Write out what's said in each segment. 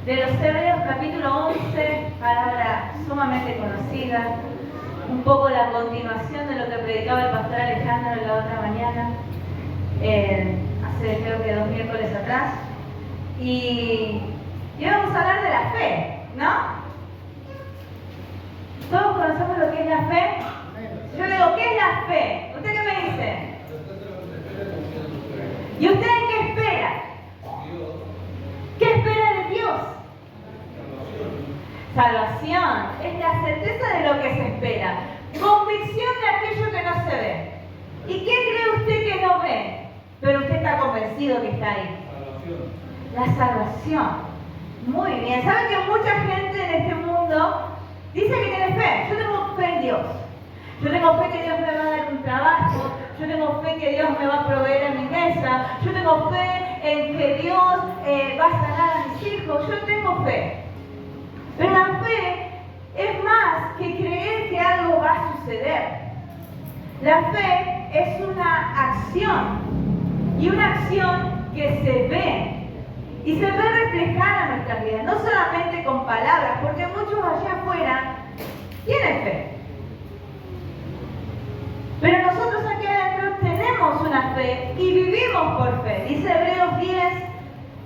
de los Hebreos, capítulo 11, palabra sumamente conocida, un poco la continuación de lo que predicaba el pastor Alejandro la otra mañana, hace creo que 2 miércoles atrás, y vamos a hablar de la fe, ¿no? ¿Todos conocemos lo que es la fe? Yo le digo, ¿qué es la fe? ¿Usted qué me dice? ¿Y usted qué espera? ¿Qué espera de Dios? Salvación. Es la certeza de lo que se espera. Convicción de aquello que no se ve. ¿Y qué cree usted que no ve? Pero usted está convencido que está ahí. La salvación. Muy bien. ¿Saben que mucha gente en este mundo dice que tiene fe? Yo tengo fe en Dios. Yo tengo fe que Dios me va a dar un trabajo. Yo tengo fe que Dios me va a proveer en mi mesa. Yo tengo fe en que Dios va a sanar a mis hijos. Yo tengo fe. Pero la fe es más que creer que algo va a suceder. La fe es una acción. Y una acción que se ve. Y se ve reflejada en nuestras vidas. No solamente con palabras. Porque muchos allá afuera tienen fe. Pero nosotros aquí adentro tenemos una fe y vivimos por fe. Dice Hebreos 10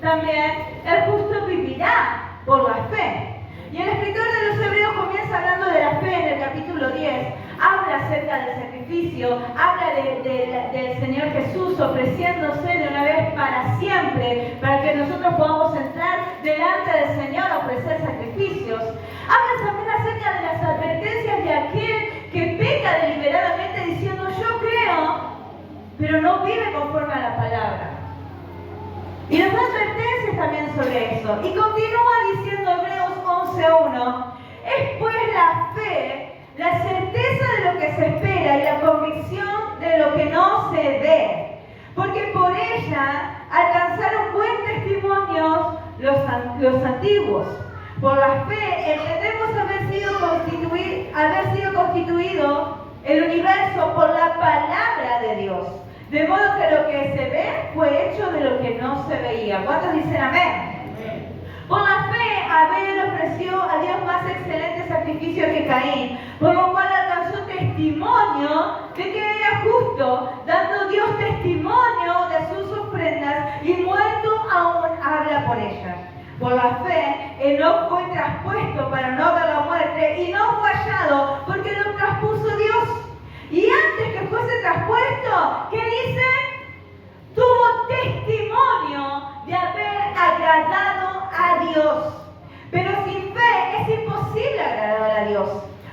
también, el justo vivirá por la fe. Y el escritor de los Hebreos comienza hablando de la fe en el capítulo 10. Habla acerca del sacrificio, habla del Señor Jesús ofreciéndose de una vez para siempre, para que nosotros podamos entrar delante del Señor a ofrecer sacrificios. Habla también acerca de las advertencias de aquel que peca deliberadamente diciendo yo creo, pero no vive conforme a la palabra. Y nos da advertencias también sobre eso. Y continúa diciendo Hebreos 11:1, es pues la fe, la certeza de lo que se espera y la convicción de lo que no se ve. Porque por ella alcanzaron buen testimonio los antiguos. Por la fe entendemos haber sido constituido el universo por la palabra de Dios. De modo que lo que se ve fue hecho de lo que no se veía. ¿Cuántos dicen amén? Por la fe Abel ofreció a Dios más excelente sacrificio que Caín, por lo cual alcanzó testimonio de que era justo, dando Dios testimonio de sus ofrendas y muerto aún habla por ellas. Por la fe, Enoc fue traspuesto para no ver la muerte y no fue hallado porque lo traspuso Dios. Y antes que fuese traspuesto, ¿qué dice? Tuvo testimonio de haber agradado a Dios. Pero sin fe es imposible agradar a Dios.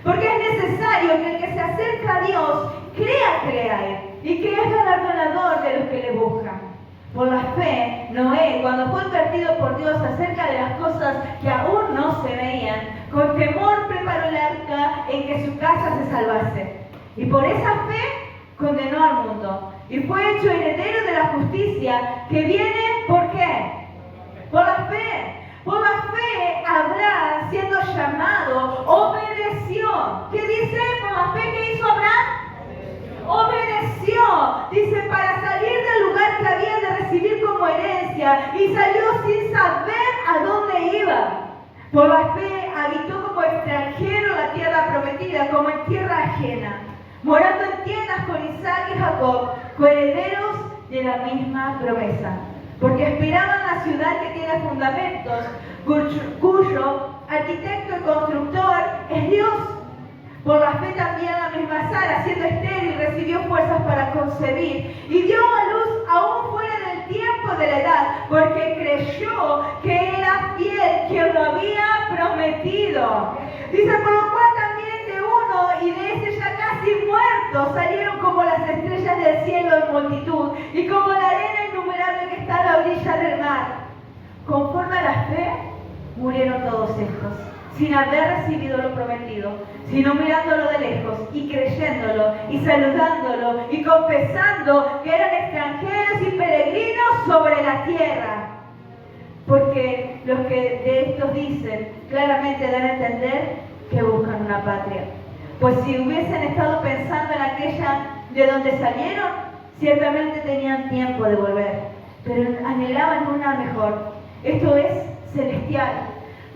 Porque es necesario que el que se acerca a Dios crea a Él y que es galardonador de los que le buscan. Por la fe, Noé, cuando fue advertido por Dios acerca de las cosas que aún no se veían, con temor preparó el arca en que su casa se salvase. Y por esa fe condenó al mundo. Y fue hecho heredero de la justicia que viene, ¿por qué? Por la fe. Por la fe, Abraham, siendo llamado, obedeció. ¿Qué dice? Por la fe que hizo Abraham. Obedeció. Dice, para salir del lugar que había de recibir como herencia. Y salió sin saber a dónde iba. Por la fe habitó como extranjero la tierra prometida, como en tierra ajena, morando en tiendas con Isaac y Jacob, coherederos de la misma promesa. Porque esperaban la ciudad que tiene fundamentos, cuyo arquitecto y constructor es Dios. Por la fe también la misma Sara, siendo estéril, recibió fuerzas para concebir y dio a luz aún fuera del tiempo de la edad, porque creyó que era fiel quien lo había prometido. Dice, por lo cual también de uno y de ese ya casi muerto salieron como las estrellas del cielo en multitud y como la arena innumerable que está a la orilla del mar. Conforme a la fe murieron todos estos, sin haber recibido lo prometido, sino mirándolo de lejos y creyéndolo y saludándolo y confesando que eran extranjeros y peregrinos sobre la tierra. Porque los que de estos dicen claramente dan a entender que buscan una patria. Pues si hubiesen estado pensando en aquella de donde salieron, ciertamente tenían tiempo de volver, pero anhelaban una mejor, esto es celestial.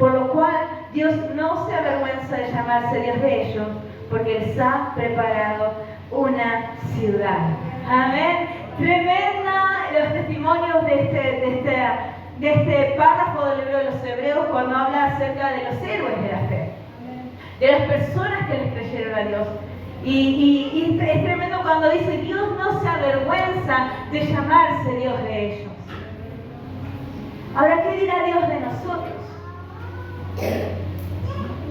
Por lo cual Dios no se avergüenza de llamarse Dios de ellos, porque les ha preparado una ciudad. Amén. Tremenda los testimonios de este párrafo del libro de los Hebreos cuando habla acerca de los héroes de la fe, de las personas que les creyeron a Dios. Y es tremendo cuando dice Dios no se avergüenza de llamarse Dios de ellos. Ahora, ¿qué dirá Dios de nosotros?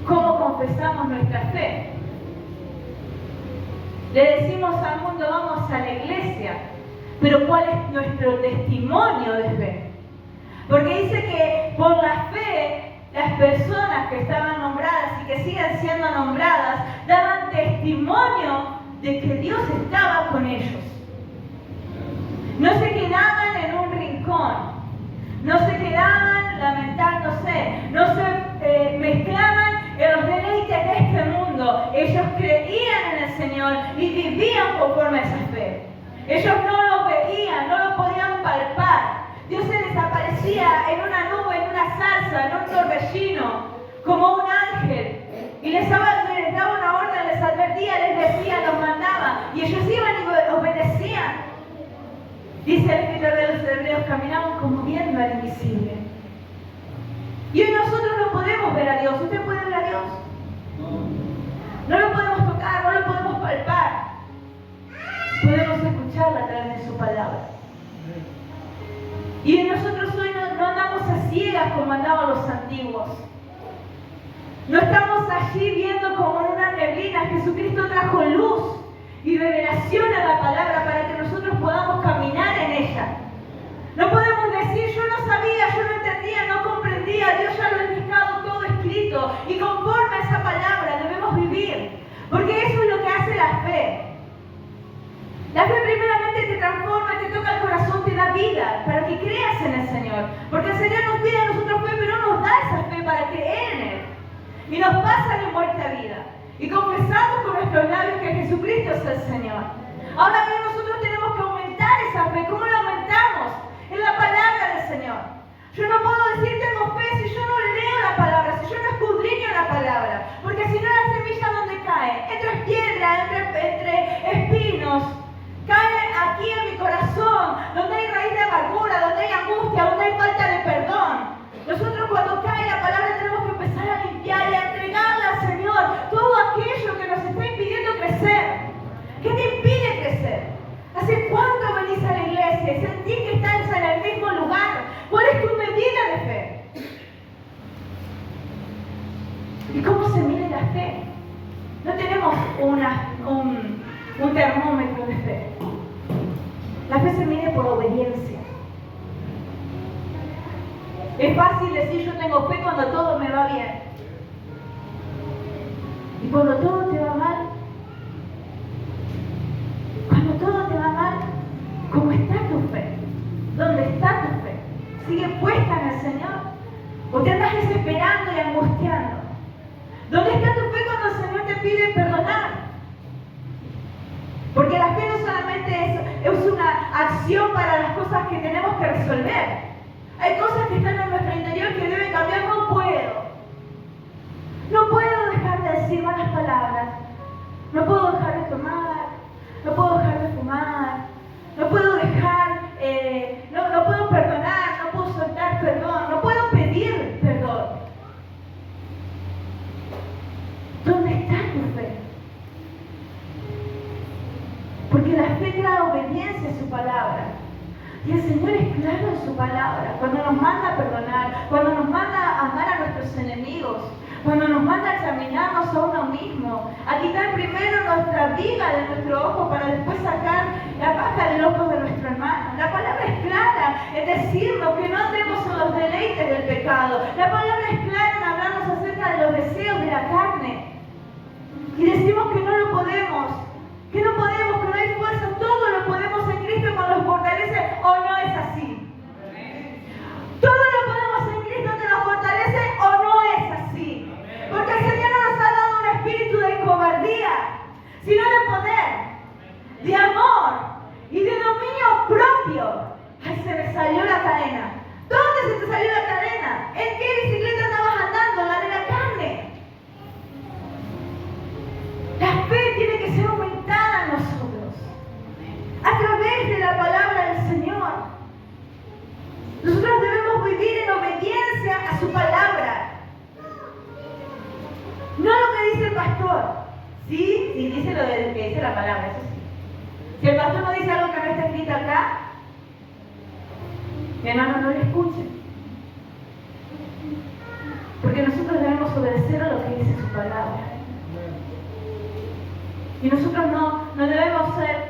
¿Cómo confesamos nuestra fe? Le decimos al mundo, vamos a la iglesia, pero ¿cuál es nuestro testimonio de fe? Porque dice que por la fe, las personas que estaban nombradas y que siguen siendo nombradas, daban testimonio de que Dios estaba con ellos. No se quedaban en un rincón, no se quedaban lamentándose, no se mezclaban en los deleites de este mundo. Ellos creían en el Señor y vivían conforme a esa fe. Ellos no lo veían, no lo podían palpar. Dios se les aparecía en una nube, en una salsa, en un torbellino, como un ángel. Y les daba una orden, les advertía, les decía, los mandaba. Y ellos iban y obedecían. Dice el escritor de los Hebreos, caminaban como viendo al invisible. Y hoy nosotros no podemos ver a Dios. ¿Usted puede ver a Dios? No lo podemos tocar, no lo podemos palpar. Podemos escucharla a través de su palabra. Y nosotros hoy no andamos a ciegas como andaban los antiguos. No estamos allí viendo como en una neblina. Jesucristo trajo luz y revelación a la palabra para que nosotros podamos caminar en ella. No podemos decir, yo no sabía, yo no entendía, no comprendía, Dios ya lo ha dejado todo escrito. Y conforme a esa palabra debemos vivir. Porque eso es lo que hace la fe. La fe primeramente te transforma, te toca el corazón, te da vida para que creas en el Señor. Porque el Señor nos pide a nosotros fe, pero nos da esa fe para creer en Él. Y nos pasa de muerte a vida. Y confesamos con nuestros labios que Jesucristo es el Señor. Ahora bien, nosotros tenemos que aumentar esa fe. ¿Cómo la aumentamos? En la palabra del Señor. Yo no puedo decir tengo fe si yo no leo la palabra, si yo no escudriño la palabra. Porque si no, la semilla ¿dónde cae? Entre piedras, entre espinos. Cae aquí en mi corazón, donde hay raíz de amargura, donde hay angustia, donde hay falta de perdón. Nosotros cuando cae la palabra tenemos que empezar a limpiar y a entregarle al Señor todo aquello que nos está impidiendo crecer. ¿Qué te impide crecer? ¿Hace cuánto venís a la iglesia y sentís que estás en el mismo lugar? ¿Cuál es tu medida de fe? ¿Y cómo se mide la fe? No tenemos un termómetro de fe. La fe se mide por obediencia. Es fácil decir yo tengo fe cuando todo me va bien. Y cuando todo te va mal, ¿cómo está tu fe? ¿Dónde está tu fe? ¿Sigue puesta en el Señor? ¿O te andas desesperando y angustiando? ¿Dónde está tu fe cuando el Señor te pide perdonar? Porque la fe no solamente es una acción para las cosas que tenemos que resolver. Hay cosas que están en nuestro interior que deben cambiar. No puedo dejar de decir malas palabras. No puedo dejar de tomar. No puedo dejar de fumar. No puedo dejar, no puedo perdonar. No puedo soltar perdón. No puedo pedir perdón. ¿Dónde está tu fe? Porque la fe trae obediencia a su palabra. Y el Señor es claro en su palabra. Cuando nos manda a perdonar, cuando nos manda a amar a nuestros enemigos, cuando nos manda a examinarnos a uno mismo, a quitar primero nuestra viga de nuestro ojo para después sacar la paja del ojo de nuestro hermano. La palabra es clara en decirnos que no andemos en los deleites del pecado. La palabra es clara en hablarnos acerca de los deseos de la carne. Y decimos que no lo podemos. Que no podemos, que no hay fuerza, todo lo podemos en Cristo cuando nos fortalece, o no es así. Todo lo podemos en Cristo que nos fortalece, o no es así. Porque el Señor no nos ha dado un espíritu de cobardía, sino de poder, de amor y de dominio propio. Ay, se me salió la cadena. ¿Dónde se te salió la cadena? ¿En qué bicicleta estabas andando? pastor. Sí, dice lo que dice la palabra, eso sí. Si el pastor no dice algo que no está escrito acá, mi hermano, no le escuche. Porque nosotros debemos obedecer a lo que dice su palabra. Y nosotros no debemos ser,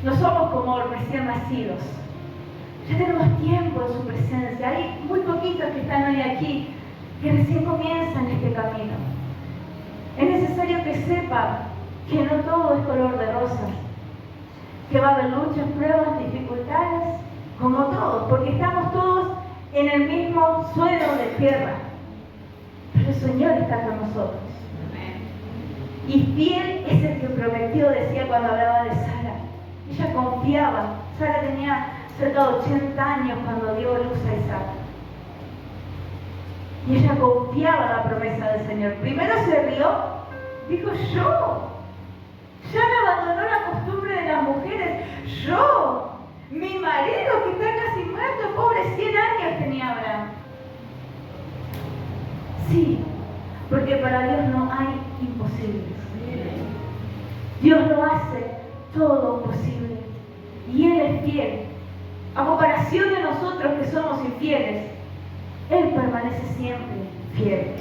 no somos como recién nacidos. Ya tenemos tiempo en su presencia. Hay muy poquitos que están hoy aquí, que recién comienzan este camino. Es necesario que sepan que no todo es color de rosas, que va a haber luchas, pruebas, dificultades, como todos, porque estamos todos en el mismo suelo de tierra. Pero el Señor está con nosotros. Y fiel es el que prometió, decía cuando hablaba de Sara. Ella confiaba. Sara tenía cerca de 80 años cuando dio luz a Isaac. Y ella confiaba en la promesa del Señor. Primero se rió, dijo: yo. Ya me abandonó la costumbre de las mujeres. Yo. Mi marido que está casi muerto, pobre, 100 años tenía Abraham. Sí, porque para Dios no hay imposibles. Dios lo hace todo posible. Y Él es fiel. A comparación de nosotros que somos infieles, Él permanece siempre fiel.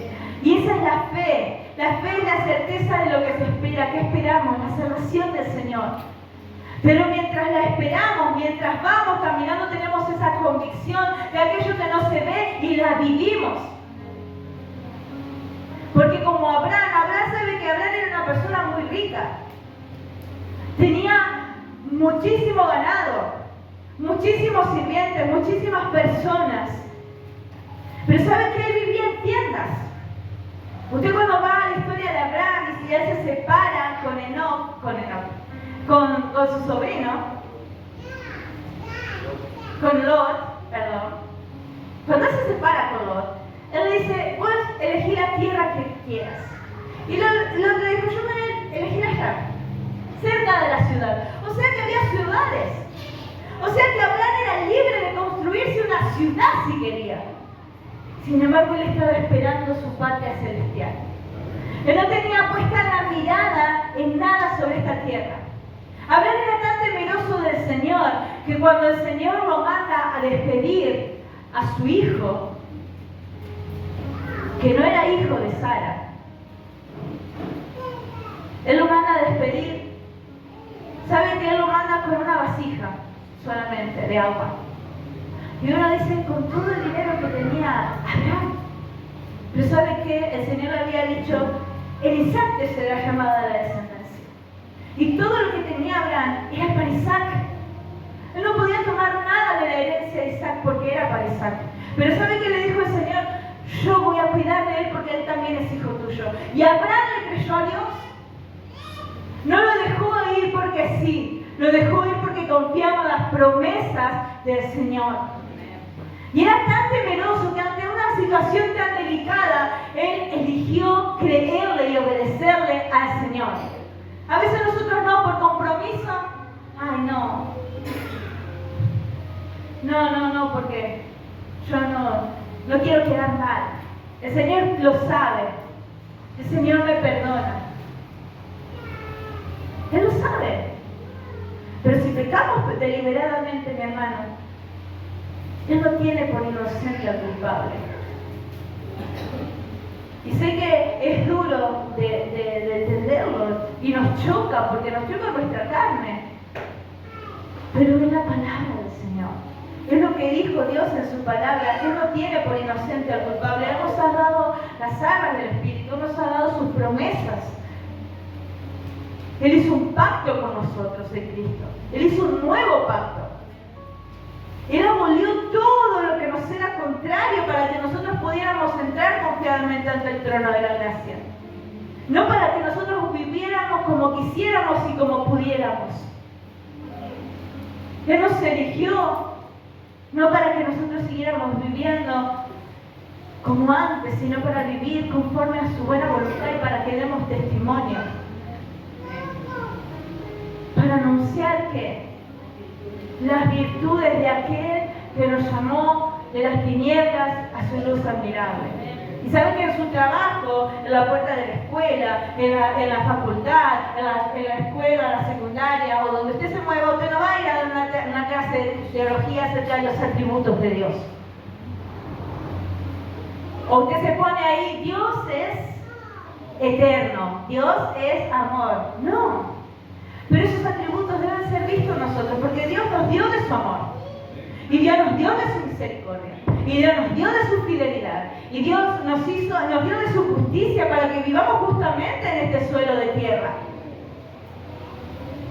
Y esa es la fe. La fe es la certeza de lo que se espera. ¿Qué esperamos? La salvación del Señor. Pero mientras la esperamos, mientras vamos caminando, tenemos esa convicción de aquello que no se ve y la vivimos. Porque como Abraham sabe que Abraham era una persona muy rica. Tenía muchísimo ganado, muchísimos sirvientes, muchísimas personas. Pero ¿sabe que él vivía en tiendas? Usted cuando va a la historia de Abraham y si él se separa con su sobrino, con Lot, perdón. Cuando él se separa con Lot, él le dice: puedes elegir la tierra que quieras. Y Lot le dijo: yo me elegí allá, cerca de la ciudad. O sea que había ciudades. O sea que Abraham era libre de construirse una ciudad si quería. Sin embargo, él estaba esperando su patria celestial. Él no tenía puesta la mirada en nada sobre esta tierra. Abraham era tan temeroso del Señor que cuando el Señor lo manda a despedir a su hijo, que no era hijo de Sara, él lo manda a despedir. ¿Sabe que él lo manda con una vasija solamente de agua? Y uno dice: con todo el dinero que tenía Abraham. Pero ¿sabe qué? El Señor le había dicho: en Isaac te será llamada la descendencia. Y todo lo que tenía Abraham era para Isaac. Él no podía tomar nada de la herencia de Isaac porque era para Isaac. Pero ¿sabe qué le dijo el Señor? Yo voy a cuidar de él porque él también es hijo tuyo. Y Abraham le creyó a Dios. No lo dejó ir porque sí. Lo dejó ir porque confiaba en las promesas del Señor. Y era tan temeroso que ante una situación tan delicada, él eligió creerle y obedecerle al Señor. A veces nosotros no, por compromiso. Ay, no, porque yo no quiero quedar mal. El Señor lo sabe. El Señor me perdona. Él lo sabe. Pero si pecamos deliberadamente, mi hermano, Él no tiene por inocente al culpable. Y sé que es duro de entenderlo y nos choca, porque nos choca nuestra carne. Pero es la palabra del Señor. Es lo que dijo Dios en su palabra. Él no tiene por inocente al culpable. Él nos ha dado las armas del Espíritu, nos ha dado sus promesas. Él hizo un pacto con nosotros en Cristo. Él hizo un nuevo pacto. Él abolió todo lo que nos era contrario para que nosotros pudiéramos entrar confiadamente ante el trono de la gracia. No para que nosotros viviéramos como quisiéramos y como pudiéramos. Él nos eligió no para que nosotros siguiéramos viviendo como antes, sino para vivir conforme a su buena voluntad y para que demos testimonio. Para anunciar que las virtudes de aquel que nos llamó de las tinieblas a su luz admirable. Y saben que en su trabajo, en la puerta de la escuela, en la facultad, en la escuela, la secundaria, o donde usted se mueva, usted no va a ir a dar una clase de teología acerca de los atributos de Dios. O usted se pone ahí, Dios es eterno, Dios es amor. No. Pero esos atributos deben ser vistos nosotros, porque Dios nos dio de su amor. Y Dios nos dio de su misericordia. Y Dios nos dio de su fidelidad. Y Dios nos dio de su justicia para que vivamos justamente en este suelo de tierra.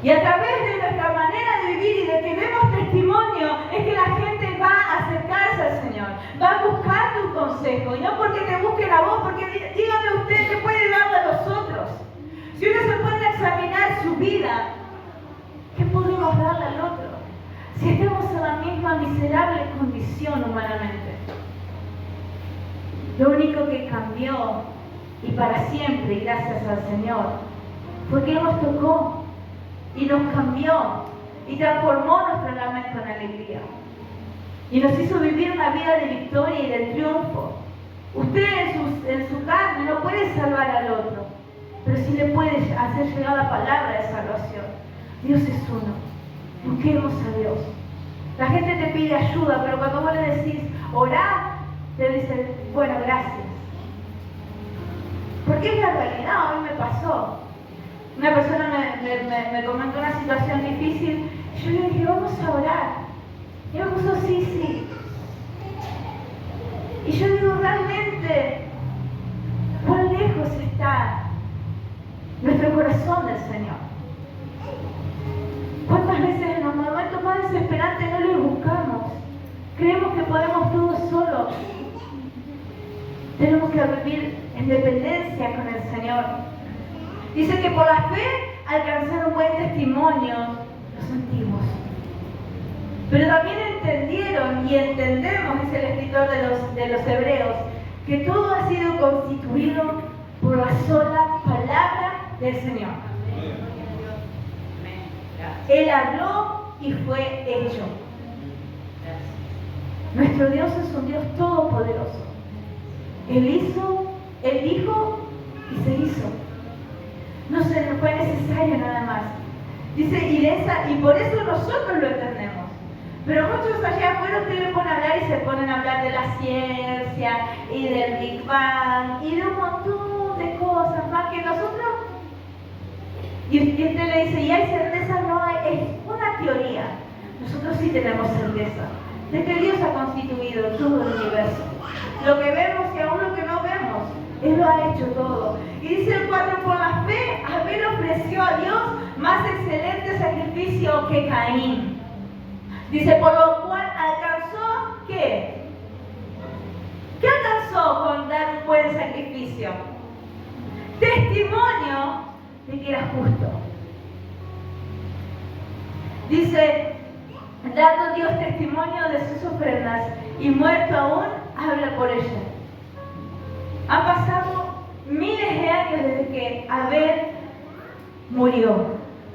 Y a través de nuestra manera de vivir y de que demos testimonio, es que la gente va a acercarse al Señor. Va a buscarte un consejo. Y no porque te busque la voz, porque dígame usted, ¿qué puede darle a los otros? Si uno se pone a examinar su vida, ¿qué podemos darle al otro? Si estamos en la misma miserable condición humanamente. Lo único que cambió, y para siempre, y gracias al Señor, fue que Él nos tocó y nos cambió y transformó nuestro lamento en alegría. Y nos hizo vivir una vida de victoria y de triunfo. Usted en su carne no puede salvar al otro, pero sí le puede hacer llegar la palabra de salvación. Dios es uno. Busquemos a Dios. La gente te pide ayuda, pero cuando vos le decís, orá, te dicen, bueno, gracias. Porque es la realidad, a mí me pasó. Una persona me comentó una situación difícil, y yo le dije, vamos a orar. Y me puso, sí. Y yo digo, realmente, ¿cuán lejos está nuestro corazón del Señor? ¿Cuántas veces en los momentos más desesperantes no le buscamos? Creemos que podemos todos solos. Tenemos que vivir en dependencia con el Señor. Dice que por la fe alcanzaron un buen testimonio los antiguos. Pero también entendieron y entendemos, dice el escritor de los Hebreos, que todo ha sido constituido por la sola palabra del Señor. Él habló y fue hecho. Nuestro Dios es un Dios todopoderoso. Él hizo, Él dijo y se hizo. No fue necesario nada más. Dice, y por eso nosotros lo entendemos. Pero muchos allá afuera ustedes le ponen a hablar y se ponen a hablar de la ciencia y del Big Bang y de un montón de cosas más que nosotros. Y usted le dice, ¿y hay certeza? No hay, es una teoría. Nosotros sí tenemos certeza de que Dios ha constituido todo el universo. Lo que vemos y aún lo que no vemos, Él lo ha hecho todo. Y dice el 4, por la fe, Abel ofreció a Dios más excelente sacrificio que Caín. Dice, por lo cual alcanzó, ¿qué? ¿Qué alcanzó con dar un buen sacrificio? Testimonio de que era justo. Dice, dando Dios testimonio de sus ofrendas y muerto aún, habla por ella. Han pasado miles de años desde que Abel murió,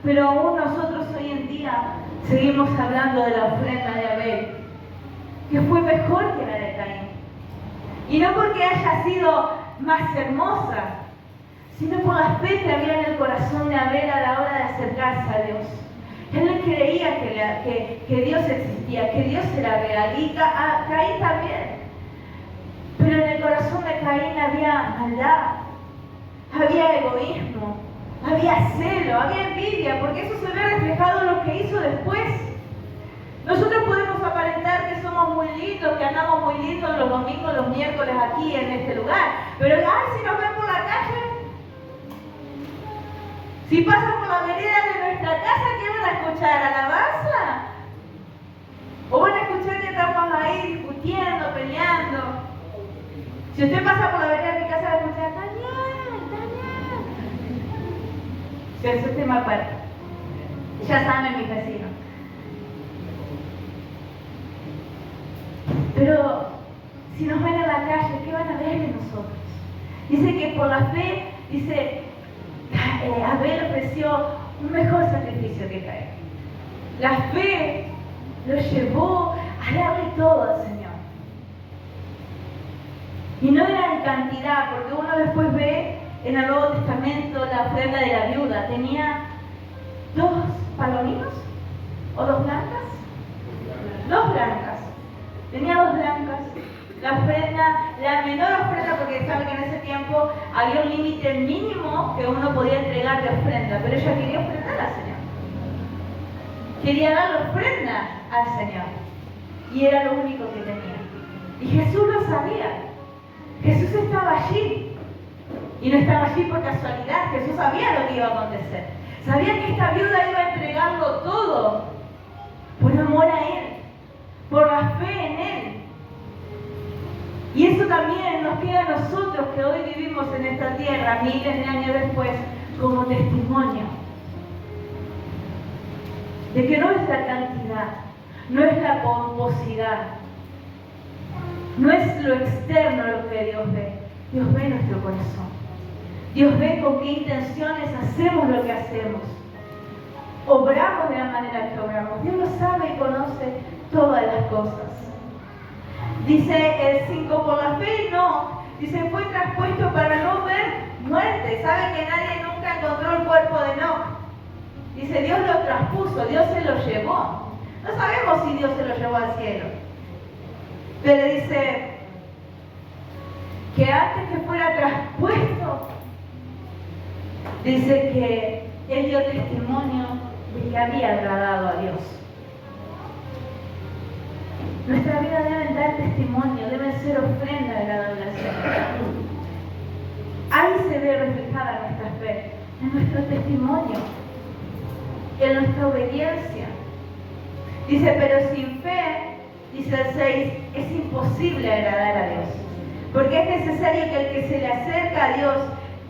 pero aún nosotros hoy en día seguimos hablando de la ofrenda de Abel, que fue mejor que la de Caín. Y no porque haya sido más hermosa, sino por la fe que había en el corazón de Abel a la hora de acercarse a Dios. Él creía que Dios existía, que Dios era real, y Caín también. Pero en el corazón de Caín había maldad, había egoísmo, había celo, había envidia, porque eso se ve reflejado en lo que hizo después. Nosotros podemos aparentar que somos muy lindos, que andamos muy lindos los domingos, los miércoles aquí en este lugar, pero si nos ven por la calle, si pasan por la vereda de nuestra casa, ¿qué van a escuchar? ¿Alabanza? ¿O van a escuchar que estamos ahí discutiendo, peleando? Si usted pasa por la vereda de mi casa, va a escuchar, Daniel. Si eso es tema aparte. Ya saben mis vecinos. Pero si nos ven en la calle, ¿qué van a ver de nosotros? Dice que por la fe, Abel ofreció un mejor sacrificio que Caín. La fe lo llevó a darle todo al Señor. Y no era en cantidad, porque uno después ve en el Nuevo Testamento la ofrenda de la viuda. Tenía 2 palominos o 2 blancas. 2 blancas. Tenía 2 blancas. La ofrenda, la menor ofrenda, porque sabe que en ese tiempo había un límite mínimo que uno podía entregar de ofrenda, pero ella quería ofrendar al Señor. Quería dar la ofrenda al Señor. Y era lo único que tenía. Y Jesús lo sabía. Jesús estaba allí. Y no estaba allí por casualidad. Jesús sabía lo que iba a acontecer. Sabía que esta viuda iba a entregarlo todo por amor a Él, por la fe en Él. Y eso también nos queda a nosotros que hoy vivimos en esta tierra, miles de años después, como testimonio de que no es la cantidad, no es la pomposidad, no es lo externo lo que Dios ve. Dios ve nuestro corazón. Dios ve con qué intenciones hacemos lo que hacemos. Obramos de la manera que obramos. Dios lo sabe y conoce todas las cosas. Dice el 5, por la fe no. Dice, fue traspuesto para no ver muerte. ¿Sabe que nadie nunca encontró el cuerpo de Enoc? Dice, Dios lo traspuso, Dios se lo llevó. No sabemos si Dios se lo llevó al cielo. Pero dice que antes que fuera traspuesto, dice que Él dio testimonio de que había agradado a Dios. Nuestra vida debe dar testimonio, debe ser ofrenda agradable al Señor. Ahí se ve reflejada nuestra fe, en nuestro testimonio, en nuestra obediencia. Dice, pero sin fe, dice el 6, es imposible agradar a Dios. Porque es necesario que el que se le acerca a Dios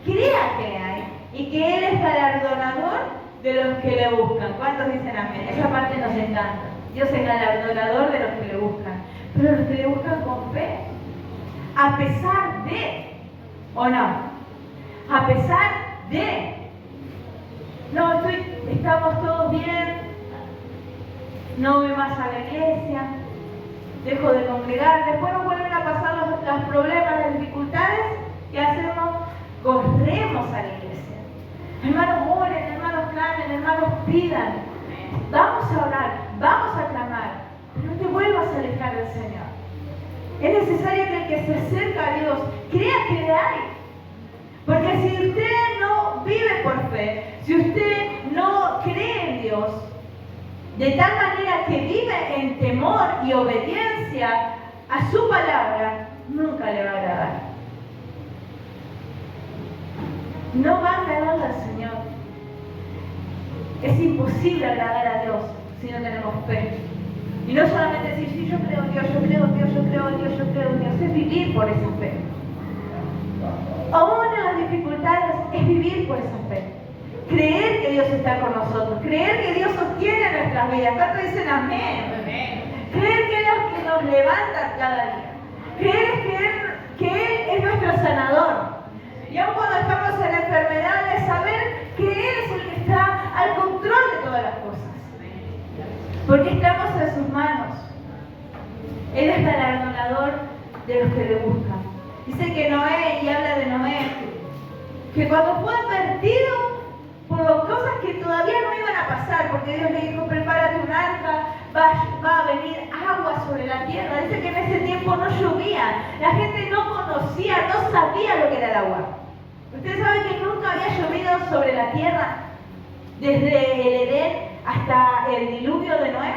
crea que le hay y que Él es galardonador de los que le buscan. ¿Cuántos dicen amén? Esa parte nos encanta. Dios es galardonador de los que le buscan, pero los que le buscan con fe, a pesar de, ¿o no? A pesar de, no, estamos todos bien, no voy más a la iglesia, dejo de congregar, después nos vuelven a pasar los problemas, las dificultades, ¿qué hacemos? Corremos a la iglesia. Hermanos, oren, hermanos, clamen, hermanos, pidan. Vamos a orar, vamos a clamar, pero no te vuelvas a alejar del Señor. Es necesario que el que se acerca a Dios crea que le hay. Porque si usted no vive por fe, si usted no cree en Dios, de tal manera que vive en temor y obediencia a su palabra, nunca le va a agradar. No va a agradarle al Señor. Es imposible agradar a Dios si no tenemos fe. Y no solamente decir, sí, yo creo en Dios, yo creo en Dios, yo creo en Dios, yo creo en Dios. Es vivir por esa fe. Aún en las dificultades es vivir por esa fe. Creer que Dios está con nosotros. Creer que Dios sostiene nuestras vidas. ¿Cuántos dicen amén? Amén. Creer que Él es el que nos levanta cada día. Creer que Él es nuestro sanador. Y aun cuando estamos en enfermedades, saber que Él es el que está al control de todas las cosas. Porque estamos en sus manos. Él es galardonador de los que le buscan. Dice que Noé, y habla de Noé, que cuando fue advertido por las cosas que todavía no iban a pasar, porque Dios le dijo, prepárate un arca, va a venir agua sobre la tierra. Dice que en ese tiempo no llovía, la gente no conocía, no sabía lo que era el agua. Ustedes saben que nunca había llovido sobre la tierra, desde el Edén hasta el diluvio de Noé.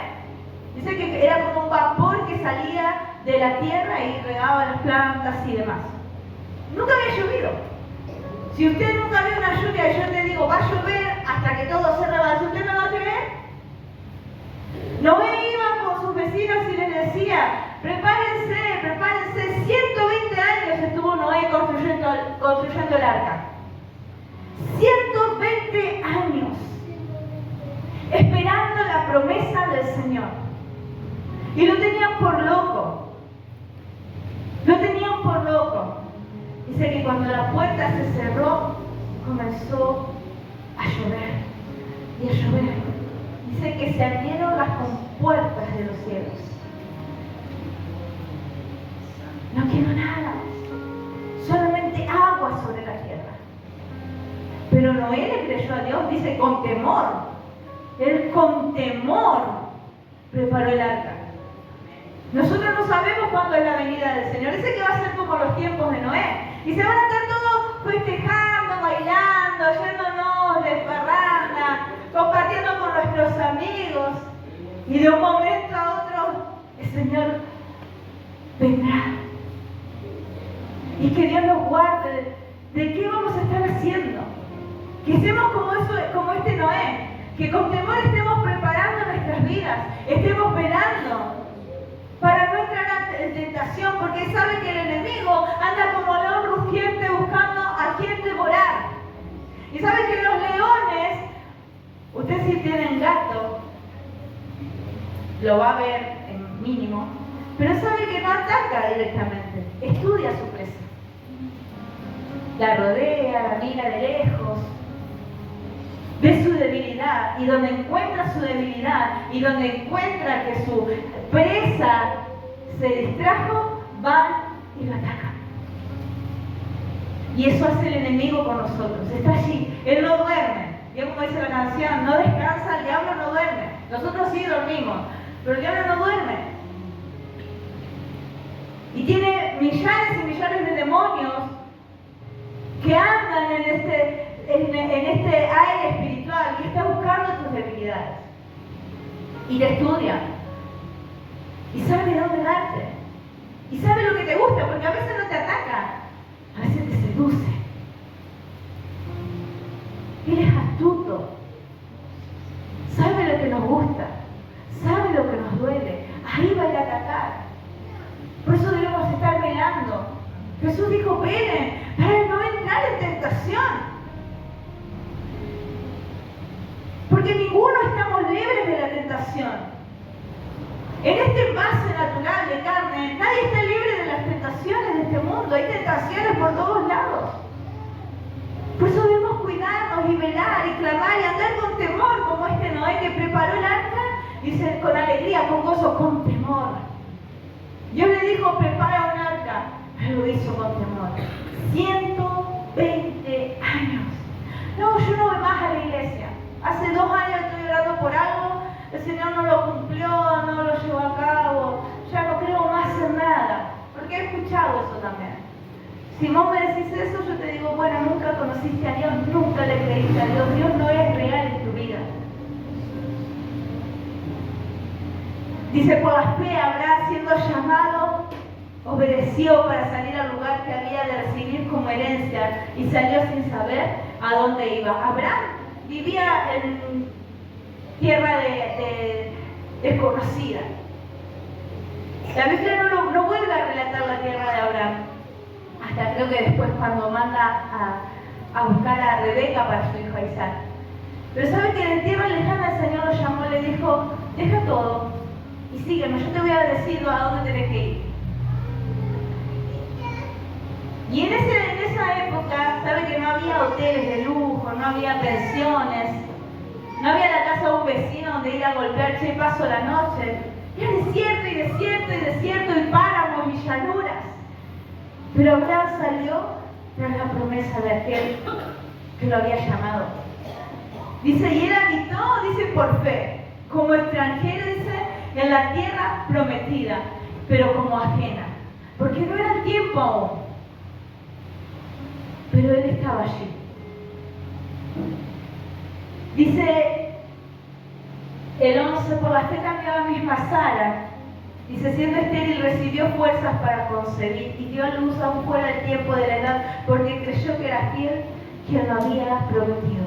Dice que era como un vapor que salía de la tierra y regaba las plantas y demás. Nunca había llovido. Si usted nunca vio una lluvia y yo te digo, va a llover hasta que todo se rebalse, ¿usted me va a creer? Noé iba con sus vecinos y les decía, prepárense, prepárense. 120 años estuvo Noé construyendo el arca. 120 años. Esperando la promesa del Señor. Y lo tenían por loco. Lo tenían por loco. Dice que cuando la puerta se cerró, comenzó a llover y a llover. Dice que se abrieron las compuertas de los cielos. No quedó nada. Pero Noé le creyó a Dios, dice con temor. Él con temor preparó el arca. Nosotros no sabemos cuándo es la venida del Señor. Dice que va a ser como los tiempos de Noé. Y se van a estar todos festejando, bailando, yéndonos de parranda, compartiendo con nuestros amigos. Y de un momento a otro, el Señor vendrá. Y que Dios nos guarde de qué vamos a estar haciendo. Que seamos como este Noé. Que con temor estemos preparando nuestras vidas. Estemos velando para no entrar en tentación. Porque sabe que el enemigo anda como león rugiente buscando a quien devorar. Y sabe que los leones, usted si tienen gato, lo va a ver en mínimo, pero sabe que no ataca directamente, estudia a su presa. La rodea, la mira de lejos, ve su debilidad, y donde encuentra su debilidad, y donde encuentra que su presa se distrajo, va y lo ataca. Y eso hace el enemigo con nosotros, está allí, él no duerme. Ya como dice la canción, no descansa, el diablo no duerme. Nosotros sí dormimos, pero el diablo no duerme. Y tiene millares y millares de demonios que andan en este aire espiritual y está buscando tus debilidades. Y te estudia. Y sabe dónde darte. Y sabe lo que te gusta, porque a veces no te ataca, a veces te seduce. Él es astuto. Sabe lo que nos gusta. Sabe lo que nos duele. Ahí va a ir a atacar. Por eso debemos estar velando. Jesús dijo, velen para no entrar en tentación. Porque ninguno estamos libres de la tentación. En este envase natural de carne, nadie está libre de las tentaciones de este mundo. Hay tentaciones por todos lados. Por eso debemos cuidarnos y velar y clamar y andar con temor, como este Noé que preparó el arca, dice con alegría, con gozo, con temor. Dios le dijo, prepara un arca. Él lo hizo con temor. 120 años. No, yo no voy más a la iglesia. Hace 2 años estoy orando por algo, el Señor no lo cumplió, no lo llevó a cabo, ya no creo más en nada. Porque he escuchado eso también. Si vos me decís eso, yo te digo, bueno, nunca conociste a Dios, nunca le creíste a Dios, Dios no es real en tu vida. Dice, por la fe Abraham, siendo llamado, obedeció para salir al lugar que había de recibir como herencia y salió sin saber a dónde iba. Abraham vivía en tierra desconocida. La Biblia no vuelve a relatar la tierra de Abraham. Hasta creo que después cuando manda a buscar a Rebeca para su hijo Isaac. Pero sabe que en tierra lejana el Señor lo llamó y le dijo, deja todo y sígueme, yo te voy a decir a dónde tenés que ir. Y en esa época, sabe que no había hoteles de lujo, no había pensiones, no había la casa de un vecino donde ir a golpear, che, paso la noche. Era desierto y desierto y desierto y páramos y llanuras. Pero Abraham salió tras la promesa de aquel que lo había llamado. Dice, y él habitó, dice, por fe, como extranjero, dice, en la tierra prometida, pero como ajena, porque no era el tiempo aún. Pero él estaba allí. Dice el 11, por la fe también la misma Sara, dice, siendo estéril recibió fuerzas para concebir y dio a luz aún fuera el tiempo de la edad, porque creyó que era fiel quien lo había prometido.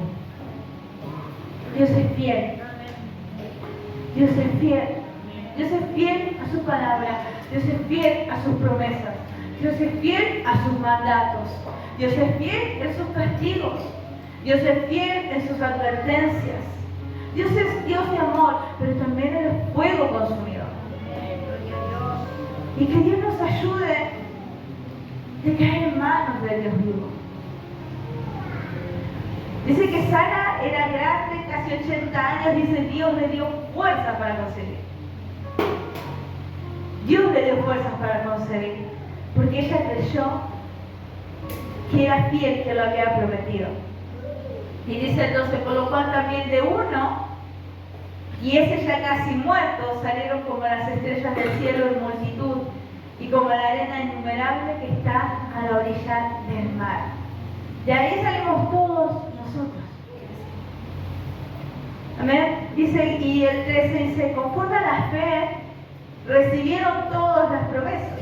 Dios es fiel. Dios es fiel. Dios es fiel a su palabra. Dios es fiel a sus promesas. Dios es fiel a sus mandatos. Dios es fiel en sus castigos. Dios es fiel en sus advertencias. Dios es Dios de amor, pero también Él es fuego consumidor. Y que Dios nos ayude de caer en manos de Dios vivo. Dice que Sara era grande, casi 80 años, dice Dios le dio fuerza para concebir. Dios le dio fuerzas para concebir, porque ella creyó que era fiel que lo había prometido. Y dice el 12, por lo cual también de uno, y ese ya casi muerto, salieron como las estrellas del cielo en multitud, y como la arena innumerable que está a la orilla del mar. De ahí salimos todos nosotros. Amén. Dice, y el 13 dice, conforme a la fe, recibieron todas las promesas.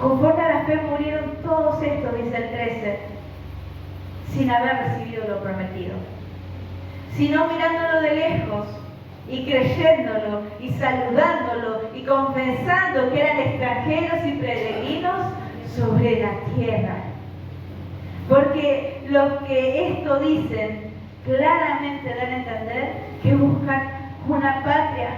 Conforme a la fe murieron todos estos, dice el 13, sin haber recibido lo prometido, sino mirándolo de lejos y creyéndolo y saludándolo y confesando que eran extranjeros y peregrinos sobre la tierra. Porque los que esto dicen claramente dan a entender que buscan una patria.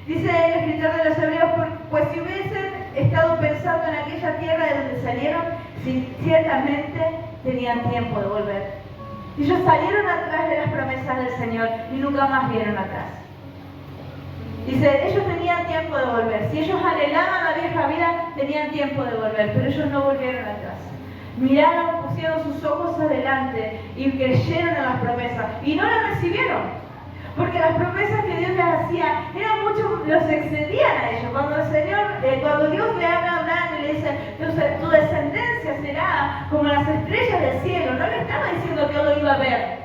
Dice el escritor de los Hebreos, pues si hubiesen estado pensando en aquella tierra de donde salieron, ciertamente tenían tiempo de volver. Ellos salieron atrás de las promesas del Señor y nunca más vieron atrás. Dice, ellos tenían tiempo de volver. Si ellos anhelaban la vieja vida, tenían tiempo de volver, pero ellos no volvieron atrás. Miraron, pusieron sus ojos adelante y creyeron en las promesas y no las recibieron. Porque las promesas que Dios les hacía eran mucho, los excedían a ellos. Cuando el Señor, cuando Dios le habla a Abraham y le dice, tu descendencia será como las estrellas del cielo, no le estaba diciendo que él lo iba a ver,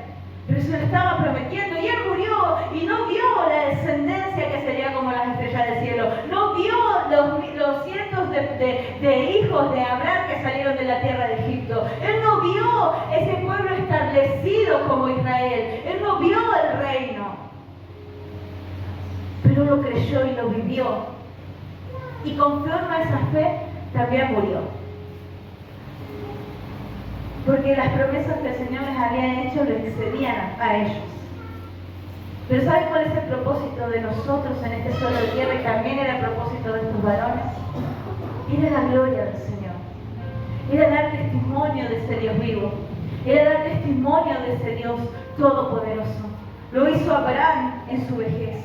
pero se lo estaba prometiendo. Y él murió y no vio la descendencia que sería como las estrellas del cielo. No vio los cientos de hijos de Abraham que salieron de la tierra de Egipto. Él no vio ese pueblo establecido como Israel. Él no vio el reino. Pero lo creyó y lo vivió. Y conforme a esa fe, también murió. Porque las promesas que el Señor les había hecho le excedían a ellos. Pero ¿saben cuál es el propósito de nosotros en este suelo de tierra? Y también era el propósito de estos varones. Era la gloria del Señor. Era dar testimonio de ese Dios vivo. Era dar testimonio de ese Dios todopoderoso. Lo hizo Abraham en su vejez.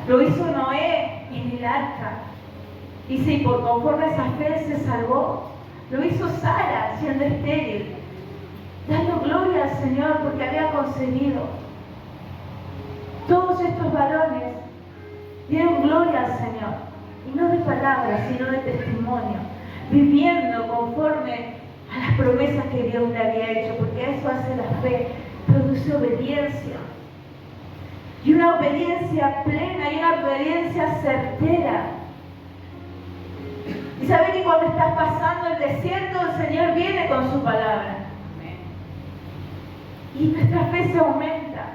Lo hizo Noé en el arca. Dice, y por conforme a esa fe se salvó. Lo hizo Sara siendo estéril, dando gloria al Señor porque había concebido. Todos estos varones dieron gloria al Señor, y no de palabras, sino de testimonio, viviendo conforme a las promesas que Dios le había hecho, porque eso hace la fe, produce obediencia. Y una obediencia plena, y una obediencia certera. Y sabe que cuando estás pasando el desierto, el Señor viene con su palabra. Y nuestra fe se aumenta.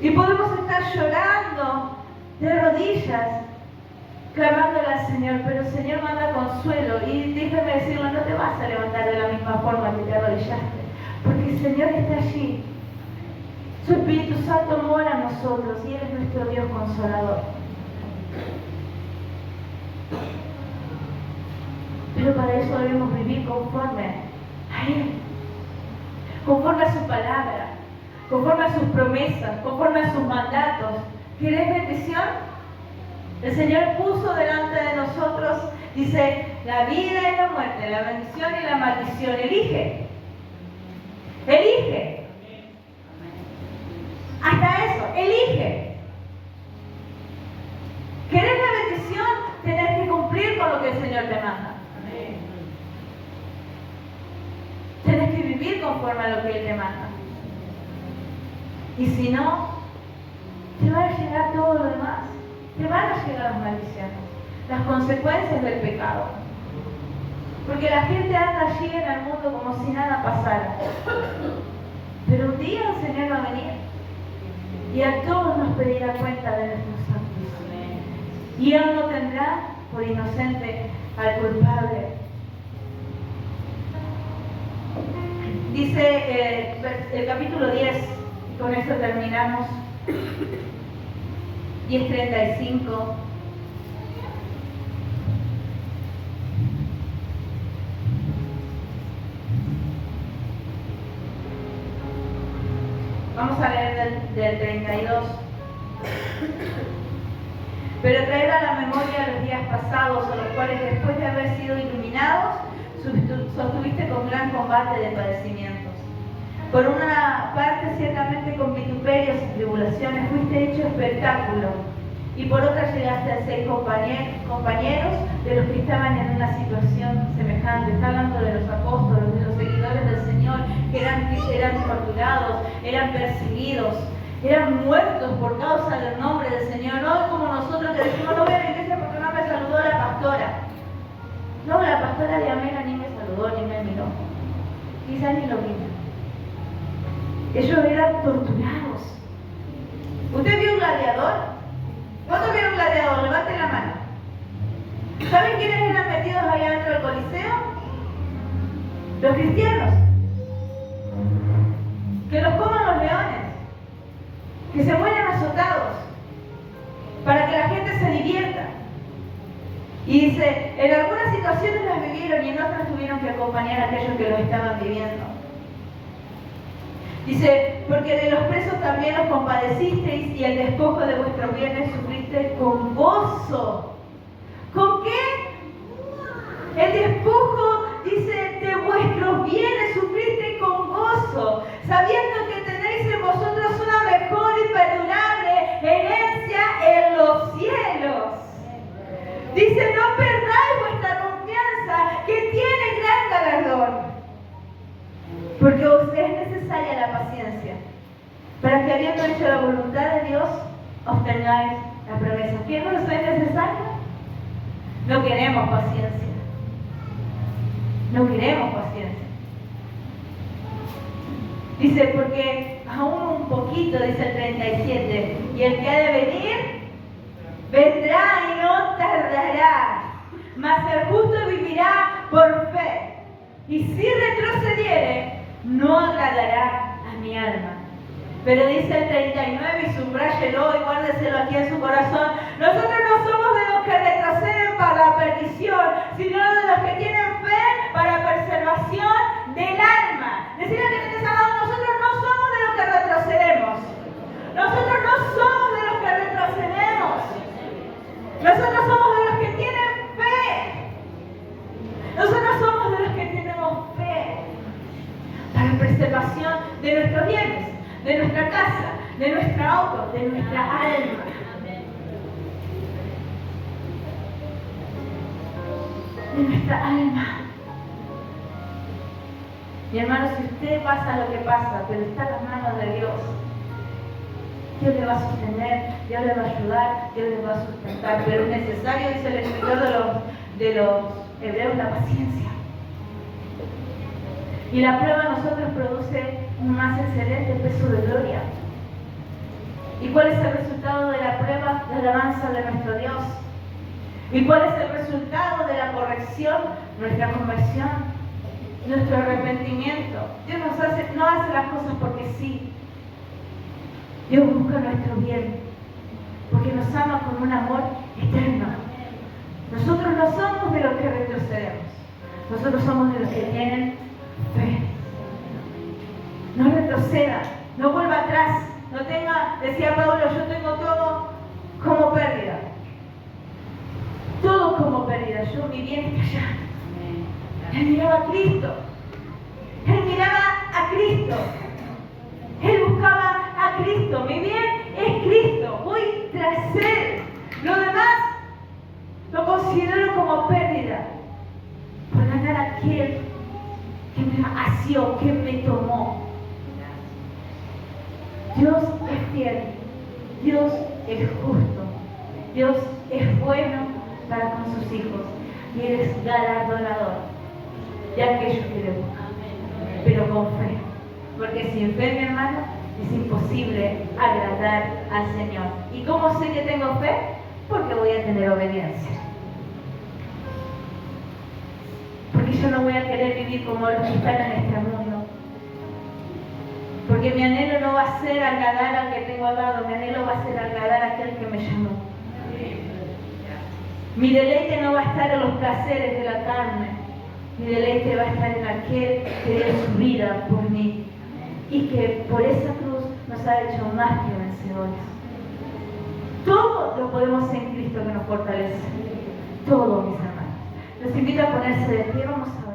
Y podemos estar llorando de rodillas, clamándole al Señor, pero el Señor manda consuelo. Y déjame decirlo, no te vas a levantar de la misma forma que te arrodillaste, porque el Señor está allí. Su Espíritu Santo mora en nosotros y Él es nuestro Dios consolador. Pero para eso debemos vivir conforme a Él, conforme a su palabra, conforme a sus promesas, conforme a sus mandatos. ¿Querés bendición? El Señor puso delante de nosotros, dice, la vida y la muerte, la bendición y la maldición. Elige. Elige. Hasta eso, elige. ¿Querés la bendición? Tenés que cumplir con lo que el Señor te manda. Tienes que vivir conforme a lo que Él te manda. Y si no, te va a llegar todo lo demás. Te van a llegar las maldiciones, las consecuencias del pecado. Porque la gente anda allí en el mundo como si nada pasara. Pero un día el Señor va a venir y a todos nos pedirá cuenta de nuestros actos. Y Él no tendrá por inocente al culpable. Dice el capítulo 10, y con esto terminamos, 10:35. Vamos a leer del 32. Pero traed a la memoria los días pasados, a los cuales después de haber sido iluminados, sostuviste con gran combate de padecimientos. Por una parte, ciertamente con vituperios y tribulaciones fuiste hecho espectáculo, y por otra llegaste a ser compañeros de los que estaban en una situación semejante. Está hablando de los apóstoles, de los seguidores del Señor, que eran torturados, eran perseguidos, eran muertos por causa del nombre del Señor. No como nosotros que decimos, no voy a la iglesia porque no me saludó la pastora. No, la pastora de Amena ni me saludó, ni me miró. Quizás ni lo vino. Ellos eran torturados. ¿Usted vio un gladiador? ¿Cuándo vieron un gladiador? Levanten la mano. ¿Saben quiénes eran metidos allá dentro del Coliseo? Los cristianos. Que los coman los leones. Que se mueran azotados. Para que la gente se divierta. Y dice, en algunas situaciones las vivieron y en otras tuvieron que acompañar a aquellos que los estaban viviendo. Dice, porque de los presos también os compadecisteis y el despojo de vuestros bienes sufriste con gozo. ¿Con qué? El despojo, dice, de vuestros bienes sufriste con gozo, sabiendo que tenéis en vosotros una mejor y perdurable herencia en los cielos. Dice, no perdáis vuestra confianza, que tiene gran galardón. Porque os es necesaria la paciencia, para que habiendo hecho la voluntad de Dios, obtengáis la promesa. ¿Qué nos es necesario? No queremos paciencia. No queremos paciencia. Dice, porque aún un poquito, dice el 37, y el que ha de venir, vendrá y no tardará, mas el justo vivirá por fe. Y si retrocediere, no agradará a mi alma. Pero dice el 39, y subráyelo y guárdeselo aquí en su corazón: nosotros no somos de los que retroceden para la perdición, sino de los que tienen fe para preservación del alma. Decirle que te está hablando, nosotros no somos de los que retrocedemos. Nosotros no somos de los que retrocedemos. Nosotros somos de los que tienen fe. Nosotros somos de los que tenemos fe para preservación de nuestros bienes, de nuestra casa, de nuestro auto, de nuestra alma. De nuestra alma. Mi hermano, si usted pasa lo que pasa, pero está en las manos de Dios, Dios le va a sostener, Dios le va a ayudar, Dios le va a sustentar. Pero es necesario, dice el escritor de los Hebreos, la paciencia. Y la prueba a nosotros produce un más excelente peso de gloria. ¿Y cuál es el resultado de la prueba? La alabanza de nuestro Dios. ¿Y cuál es el resultado de la corrección? Nuestra conversión, nuestro arrepentimiento. Dios no hace las cosas porque sí. Dios busca nuestro bien, porque nos ama con un amor eterno. Nosotros no somos de los que retrocedemos. Nosotros somos de los que tienen fe. No retroceda, no vuelva atrás, no tenga, decía Pablo, yo tengo todo como pérdida. Todo como pérdida. Yo, mi bien está allá. Él miraba a Cristo. Él miraba a Cristo. Él buscaba a Cristo. Mi bien es Cristo. Voy tras Él. Lo demás lo considero como pérdida por ganar a aquel que me asió, que me tomó. Dios es fiel. Dios es justo. Dios es bueno para con sus hijos. Y Él es galardonador de aquellos que le buscan. Pero con fe. Porque sin fe, mi hermano, es imposible agradar al Señor. ¿Y cómo sé que tengo fe? Porque voy a tener obediencia. Porque yo no voy a querer vivir como los que están en este mundo. Porque mi anhelo no va a ser agradar al que tengo al lado, mi anhelo va a ser agradar a aquel que me llamó. Mi deleite no va a estar en los placeres de la carne, mi deleite va a estar en aquel que dio su vida por mí y que por esa cruz nos ha hecho más que vencedores. Todo lo podemos hacer en Cristo que nos fortalece. Todo, mis hermanos. Los invito a ponerse de pie, vamos a ver.